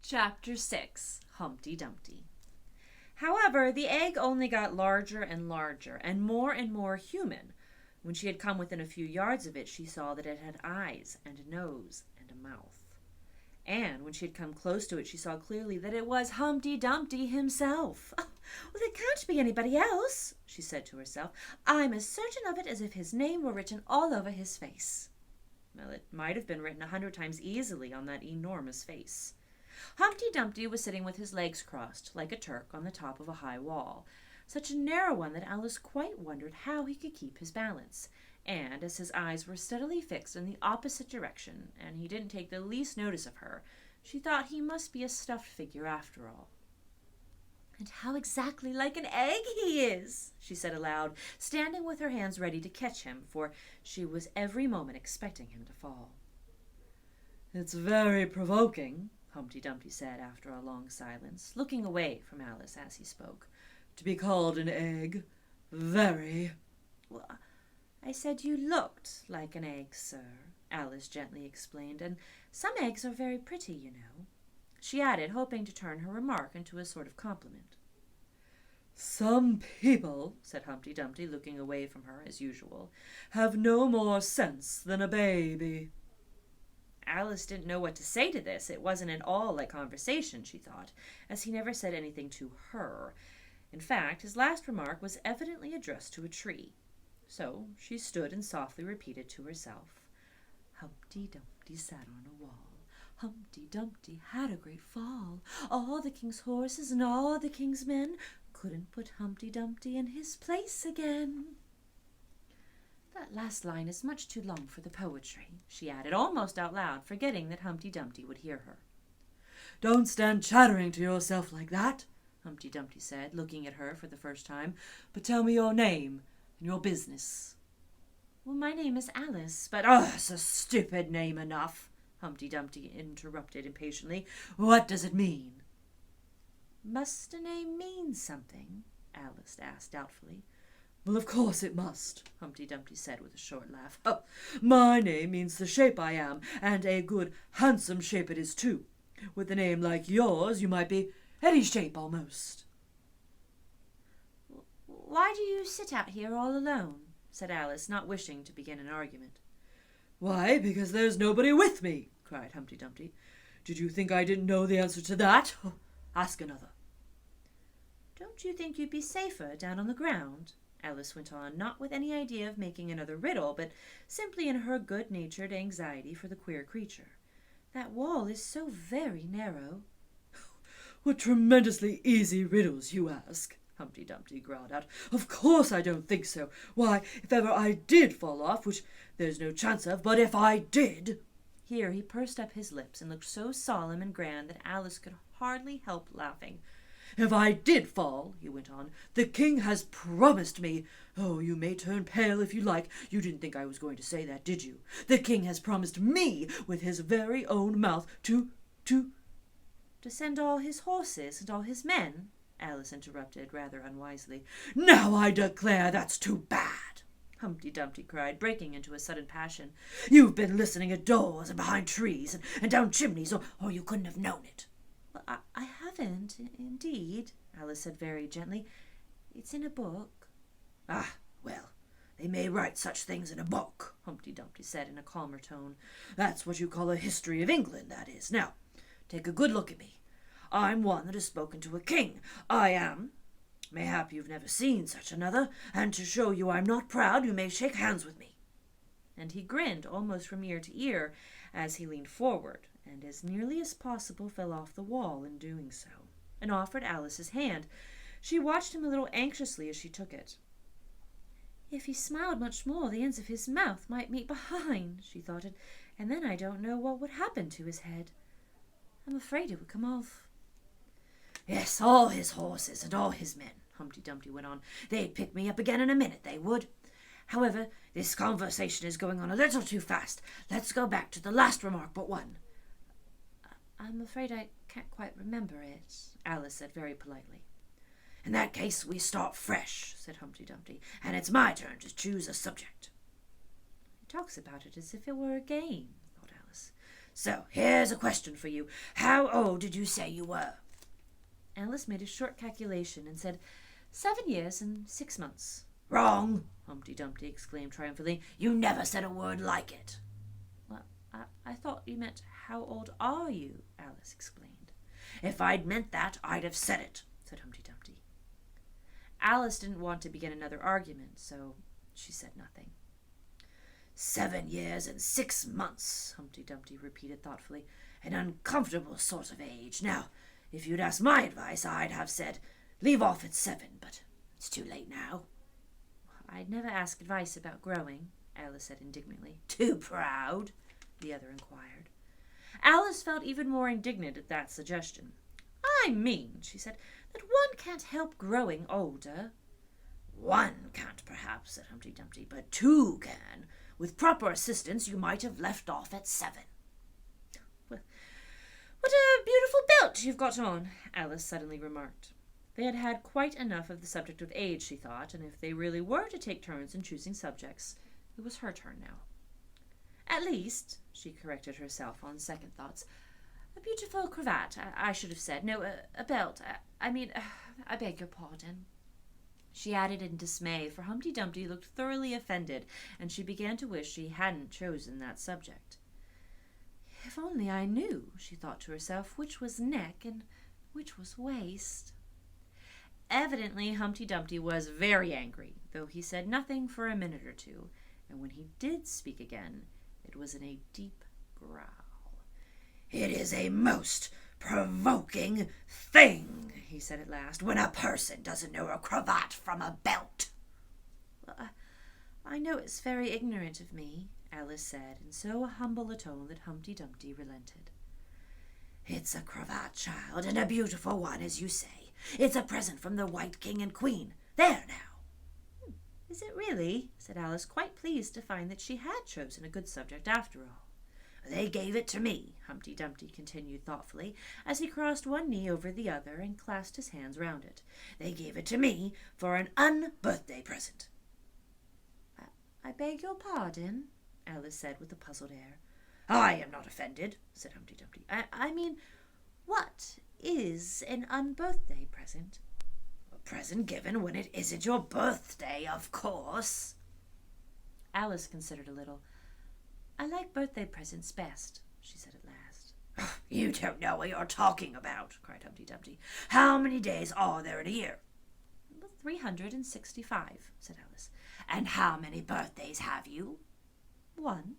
Chapter 6, Humpty Dumpty. However, the egg only got larger and larger, and more human. When she had come within a few yards of it, she saw that it had eyes and a nose and a mouth. And when she had come close to it, she saw clearly that it was Humpty Dumpty himself. "Oh, well, it can't be anybody else," she said to herself. "I'm as certain of it as if his name were written all over his face." Well, it might have been written 100 times easily on that enormous face. Humpty Dumpty was sitting with his legs crossed, like a Turk, on the top of a high wall, such a narrow one that Alice quite wondered how he could keep his balance. And as his eyes were steadily fixed in the opposite direction, and he didn't take the least notice of her, she thought he must be a stuffed figure after all. "And how exactly like an egg he is," she said aloud, standing with her hands ready to catch him, for she was every moment expecting him to fall. "It's very provoking," Humpty Dumpty said after a long silence, looking away from Alice as he spoke, "to be called an egg. Very." "Well, I said you looked like an egg, sir," Alice gently explained, "and some eggs are very pretty, you know," she added, hoping to turn her remark into a sort of compliment. "Some people," said Humpty Dumpty, looking away from her as usual, "have no more sense than a baby." Alice didn't know what to say to this. It wasn't at all like conversation, she thought, as he never said anything to her. In fact, his last remark was evidently addressed to a tree. So she stood and softly repeated to herself, "Humpty Dumpty sat on a wall. Humpty Dumpty had a great fall. All the king's horses and all the king's men couldn't put Humpty Dumpty in his place again." "That last line is much too long for the poetry," she added, almost out loud, forgetting that Humpty Dumpty would hear her. "Don't stand chattering to yourself like that," Humpty Dumpty said, looking at her for the first time, "but tell me your name and your business." "Well, my name is Alice, but—" "Oh, it's a stupid name enough," Humpty Dumpty interrupted impatiently. "What does it mean?" "Must a name mean something?" Alice asked doubtfully. "Well, of course it must," Humpty Dumpty said with a short laugh. "Oh, my name means the shape I am, and a good, handsome shape it is, too. With a name like yours, you might be any shape almost." "Why do you sit out here all alone?" said Alice, not wishing to begin an argument. "Why, because there's nobody with me," cried Humpty Dumpty. "Did you think I didn't know the answer to that? Ask another." "Don't you think you'd be safer down on the ground?" Alice went on, not with any idea of making another riddle, but simply in her good-natured anxiety for the queer creature. "That wall is so very narrow." "What tremendously easy riddles you ask," Humpty Dumpty growled out. "Of course I don't think so. Why, if ever I did fall off, which there's no chance of, but if I did—" Here he pursed up his lips and looked so solemn and grand that Alice could hardly help laughing. "If I did fall," he went on, "the king has promised me— oh, you may turn pale if you like. You didn't think I was going to say that, did you? The king has promised me, with his very own mouth, to send all his horses and all his men," Alice interrupted rather unwisely. "Now I declare that's too bad!" Humpty Dumpty cried, breaking into a sudden passion. "You've been listening at doors and behind trees and down chimneys, or you couldn't have known it." "Well, I haven't, indeed," Alice said very gently. "It's in a book." "Ah, well, they may write such things in a book," Humpty Dumpty said in a calmer tone. "That's what you call a history of England, that is. Now, take a good look at me. I'm one that has spoken to a king. I am. Mayhap you've never seen such another, and to show you I'm not proud, you may shake hands with me." And he grinned almost from ear to ear as he leaned forward, and as nearly as possible fell off the wall in doing so, and offered Alice his hand. She watched him a little anxiously as she took it. "If he smiled much more, the ends of his mouth might meet behind," she thought, "and then I don't know what would happen to his head. I'm afraid it would come off." "Yes, all his horses and all his men," Humpty Dumpty went on. "They'd pick me up again in a minute, they would. However, this conversation is going on a little too fast. Let's go back to the last remark but one." "I'm afraid I can't quite remember it," Alice said very politely. "In that case, we start fresh," said Humpty Dumpty, "and it's my turn to choose a subject." "He talks about it as if it were a game," thought Alice. So, here's a question for you. How old did you say you were? Alice made a short calculation and said, 7 years and 6 months. Wrong, Humpty Dumpty exclaimed triumphantly. You never said a word like it. Well, I thought you meant, how old are you? Alice explained. If I'd meant that, I'd have said it, said Humpty Dumpty. Alice didn't want to begin another argument, so she said nothing. 7 years and 6 months, Humpty Dumpty repeated thoughtfully. An uncomfortable sort of age. Now, if you'd asked my advice, I'd have said, leave off at 7, but it's too late now. I'd never ask advice about growing, Alice said indignantly. Too proud? The other inquired. Alice felt even more indignant at that suggestion. I mean, she said, that one can't help growing older. One can't, perhaps, said Humpty Dumpty, but 2 can. With proper assistance, you might have left off at 7. Well, what a beautiful belt you've got on, Alice suddenly remarked. They had had quite enough of the subject of age, she thought, and if they really were to take turns in choosing subjects, it was her turn now. At least, she corrected herself on second thoughts, a beautiful cravat, I should have said. No, a belt. I beg your pardon. She added in dismay, for Humpty Dumpty looked thoroughly offended, and she began to wish she hadn't chosen that subject. If only I knew, she thought to herself, which was neck and which was waist. Evidently, Humpty Dumpty was very angry, though he said nothing for a minute or two, and when he did speak again, it was in a deep growl. It is a most provoking thing, he said at last, when a person doesn't know a cravat from a belt. Well, I know it's very ignorant of me, Alice said, in so humble a tone that Humpty Dumpty relented. It's a cravat, child, and a beautiful one, as you say. It's a present from the White King and Queen. There now. Is it really? Said Alice, quite pleased to find that she had chosen a good subject after all. They gave it to me, Humpty Dumpty continued thoughtfully, as he crossed one knee over the other and clasped his hands round it. They gave it to me for an un-birthday present. I beg your pardon, Alice said with a puzzled air. I am not offended, said Humpty Dumpty. I mean, what is an unbirthday present? A present given when it isn't your birthday, of course. Alice considered a little. I like birthday presents best, she said at last. You don't know what you're talking about, cried Humpty Dumpty. How many days are there in a year? 365, said Alice. And how many birthdays have you? 1.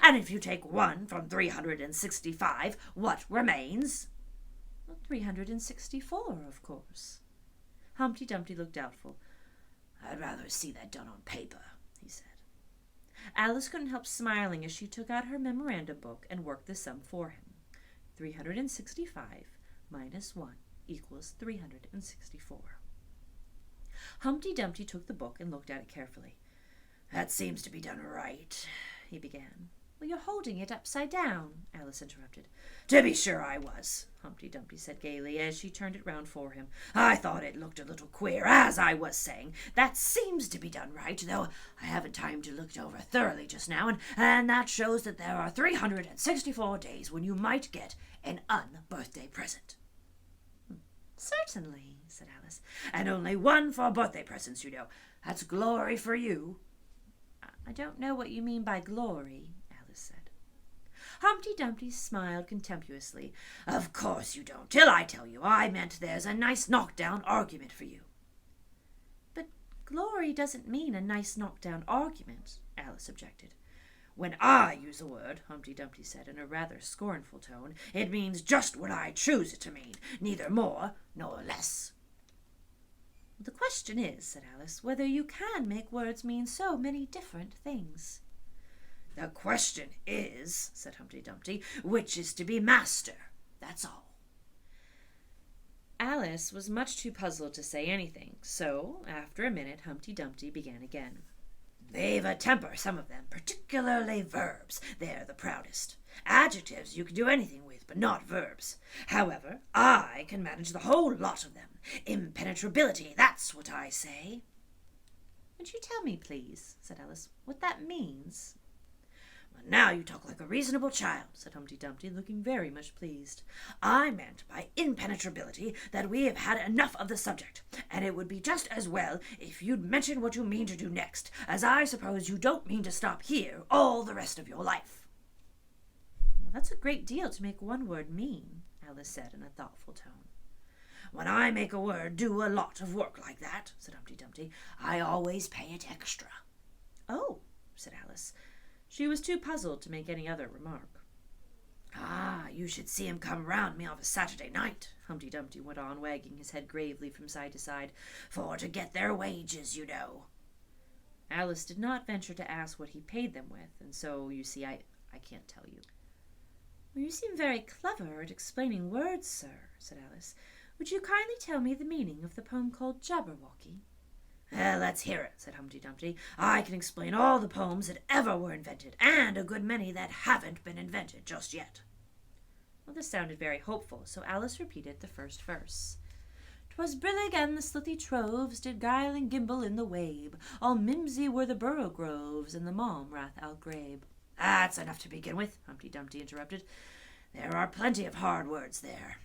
And if you take 1 from 365, what remains? 364, of course. Humpty Dumpty looked doubtful. I'd rather see that done on paper, he said. Alice couldn't help smiling as she took out her memorandum book and worked the sum for him. 365 minus 1 equals 364. Humpty Dumpty took the book and looked at it carefully. That seems to be done right, he began. Well, you're holding it upside down, Alice interrupted. To be sure I was, Humpty Dumpty said gaily as she turned it round for him. I thought it looked a little queer, as I was saying. That seems to be done right, though I haven't time to look it over thoroughly just now, and that shows that there are 364 days when you might get an un-birthday present. Certainly, said Alice. And only 1 for birthday presents, you know. That's glory for you. I don't know what you mean by glory, Alice said. Humpty Dumpty smiled contemptuously. Of course you don't, till I tell you. I meant there's a nice knockdown argument for you. But glory doesn't mean a nice knockdown argument, Alice objected. When I use a word, Humpty Dumpty said in a rather scornful tone, it means just what I choose it to mean, neither more nor less. The question is, said Alice, whether you can make words mean so many different things. The question is, said Humpty Dumpty, which is to be master, that's all. Alice was much too puzzled to say anything, so, after a minute, Humpty Dumpty began again. They've a temper, some of them, particularly verbs. They're the proudest. Adjectives you can do anything with, but not verbs. However, I can manage the whole lot of them. Impenetrability, that's what I say. Would you tell me, please, said Alice, what that means? Now you talk like a reasonable child, said Humpty Dumpty, looking very much pleased. I meant by impenetrability that we have had enough of the subject, and it would be just as well if you'd mention what you mean to do next, as I suppose you don't mean to stop here all the rest of your life. Well, that's a great deal to make one word mean, Alice said in a thoughtful tone. When I make a word do a lot of work like that, said Humpty Dumpty, I always pay it extra. Oh, said Alice. She was too puzzled to make any other remark. Ah, you should see him come round me of a Saturday night, Humpty Dumpty went on, wagging his head gravely from side to side, for to get their wages, you know. Alice did not venture to ask what he paid them with, and so, you see, I can't tell you. Well, you seem very clever at explaining words, sir, said Alice. Would you kindly tell me the meaning of the poem called Jabberwocky? Let's hear it, said Humpty Dumpty. I can explain all the poems that ever were invented, and a good many that haven't been invented just yet. Well, this sounded very hopeful, so Alice repeated the first verse. "'Twas brillig and the slithy troves did guile and gimble in the wabe. All mimsy were the borough groves, and the mom wrath outgrabe." That's enough to begin with, Humpty Dumpty interrupted. There are plenty of hard words there.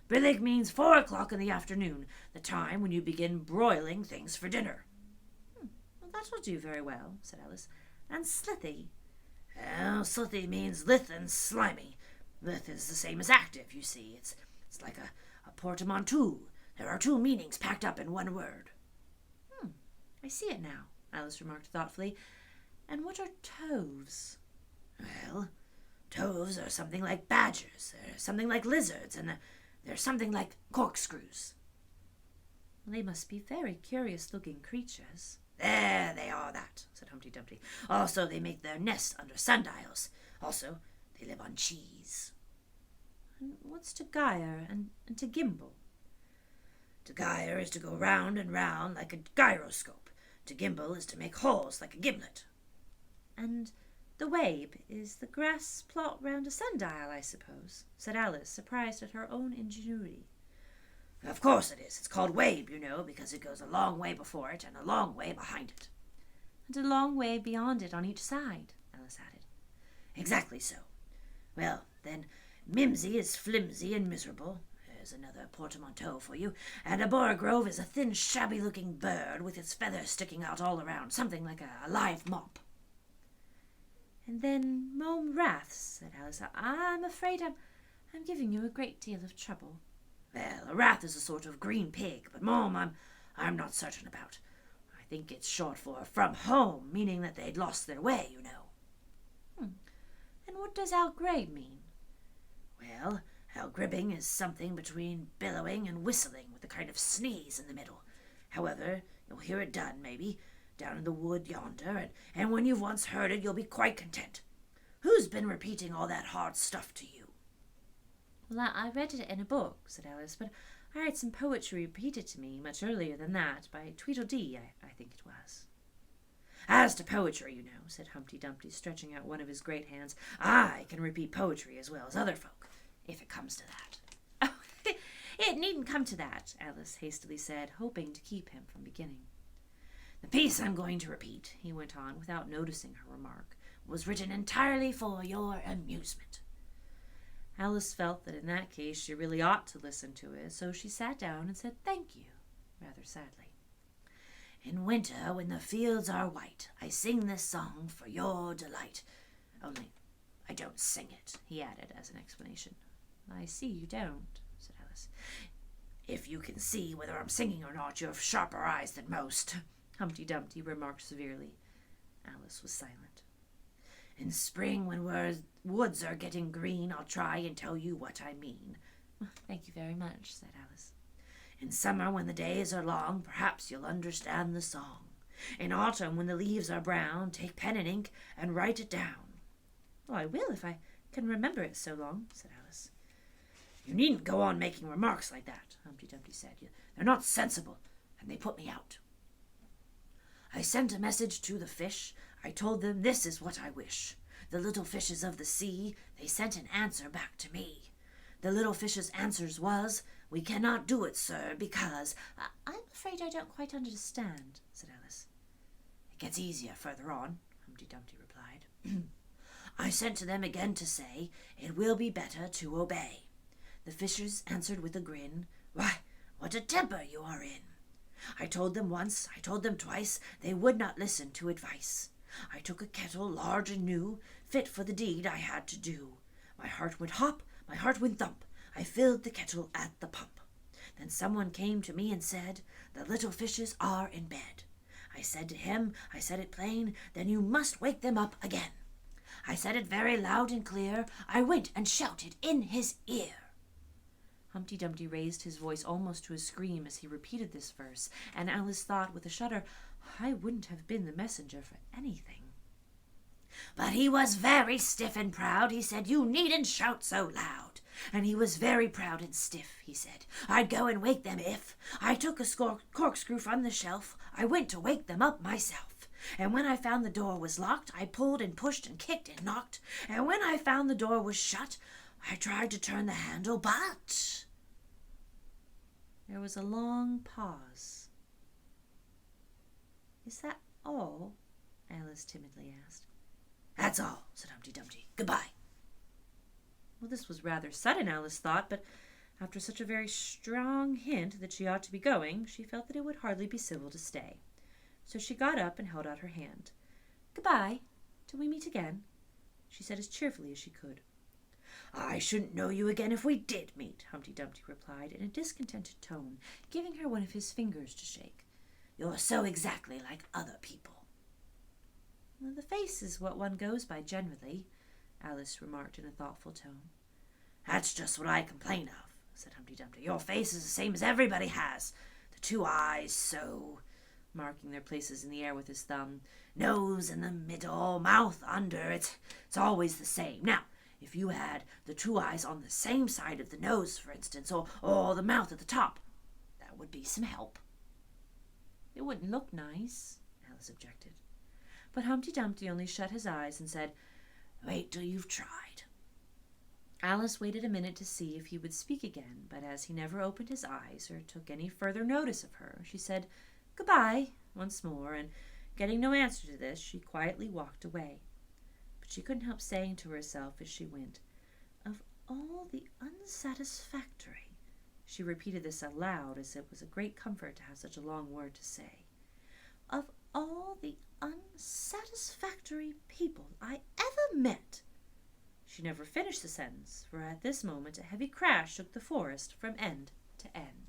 Brillig means 4 o'clock in the afternoon, the time when you begin broiling things for dinner. Well, that will do very well, said Alice. And slithy? Well, slithy means lithe and slimy. Lithe is the same as active, you see. It's like a portmanteau. There are 2 meanings packed up in one word. I see it now, Alice remarked thoughtfully. And what are toves? Well, toves are something like badgers. They're something like lizards, and they're something like corkscrews. They must be very curious-looking creatures. There they are, that, said Humpty Dumpty. Also, they make their nests under sundials. Also, they live on cheese. And what's to gyre and to gimble? To gyre is to go round and round like a gyroscope. To gimble is to make holes like a gimlet. And the wabe is the grass plot round a sundial, I suppose, said Alice, surprised at her own ingenuity. Of course it is. It's called wabe, you know, because it goes a long way before it and a long way behind it. And a long way beyond it on each side, Alice added. Exactly so. Well, then, mimsy is flimsy and miserable. There's another portmanteau for you. And a borough is a thin, shabby-looking bird with its feathers sticking out all around, something like a live mop. And then mome wraths, said Alice. I'm afraid I'm giving you a great deal of trouble. Well, a wrath is a sort of green pig, but mome I'm not certain about. I think it's short for from home, meaning that they'd lost their way, you know. And what does outgrabe mean? Well, outgribbing is something between bellowing and whistling with a kind of sneeze in the middle. However, you'll hear it done, maybe, down in the wood yonder, and when you've once heard it, you'll be quite content. Who's been repeating all that hard stuff to you? Well, I read it in a book, said Alice, but I heard some poetry repeated to me much earlier than that, by Tweedledee, I think it was. As to poetry, you know, said Humpty Dumpty, stretching out one of his great hands, I can repeat poetry as well as other folk, if it comes to that. Oh, it needn't come to that, Alice hastily said, hoping to keep him from beginning. The piece I'm going to repeat, he went on, without noticing her remark, was written entirely for your amusement. Alice felt that in that case she really ought to listen to it, so she sat down and said thank you, rather sadly. In winter, when the fields are white, I sing this song for your delight. Only, I don't sing it, he added as an explanation. I see you don't, said Alice. If you can see whether I'm singing or not, you have sharper eyes than most, Humpty Dumpty remarked severely. Alice was silent. In spring, when woods are getting green, I'll try and tell you what I mean. Thank you very much, said Alice. In summer, when the days are long, perhaps you'll understand the song. In autumn, when the leaves are brown, take pen and ink and write it down. Well, I will if I can remember it so long, said Alice. You needn't go on making remarks like that, Humpty Dumpty said. They're not sensible, and they put me out. I sent a message to the fish. I told them this is what I wish. The little fishes of the sea, they sent an answer back to me. The little fish's answers was, we cannot do it, sir, because... I'm afraid I don't quite understand, said Alice. It gets easier further on, Humpty Dumpty replied. I sent to them again to say, it will be better to obey. The fishes answered with a grin, Why, what a temper you are in! I told them once, I told them twice, they would not listen to advice. I took a kettle large and new, fit for the deed I had to do. My heart went hop, my heart went thump, I filled the kettle at the pump. Then someone came to me and said, The little fishes are in bed. I said to him, I said it plain, Then you must wake them up again. I said it very loud and clear, I went and shouted in his ear. Humpty Dumpty raised his voice almost to a scream as he repeated this verse, and Alice thought with a shudder, I wouldn't have been the messenger for anything. But he was very stiff and proud, he said, You needn't shout so loud. And he was very proud and stiff, he said, I'd go and wake them if I took a corkscrew from the shelf, I went to wake them up myself. And when I found the door was locked, I pulled and pushed and kicked and knocked. And when I found the door was shut, I tried to turn the handle, but... There was a long pause. Is that all? Alice timidly asked. That's all, said Humpty Dumpty. Goodbye. Well, this was rather sudden, Alice thought, but after such a very strong hint that she ought to be going, she felt that it would hardly be civil to stay. So she got up and held out her hand. Goodbye, till we meet again, she said as cheerfully as she could. I shouldn't know you again if we did meet, Humpty Dumpty replied in a discontented tone, giving her one of his fingers to shake. You're so exactly like other people. Well, the face is what one goes by generally, Alice remarked in a thoughtful tone. That's just what I complain of, said Humpty Dumpty. Your face is the same as everybody has. The two eyes so, marking their places in the air with his thumb. Nose in the middle, mouth under. It's always the same. Now, if you had the two eyes on the same side of the nose, for instance, or the mouth at the top, that would be some help. It wouldn't look nice, Alice objected. But Humpty Dumpty only shut his eyes and said, Wait till you've tried. Alice waited a minute to see if he would speak again, but as he never opened his eyes or took any further notice of her, she said, Goodbye, once more, and getting no answer to this, she quietly walked away. But she couldn't help saying to herself as she went, Of all the unsatisfactory, she repeated this aloud as it was a great comfort to have such a long word to say, of all the unsatisfactory people I ever met. She never finished the sentence, for at this moment a heavy crash shook the forest from end to end.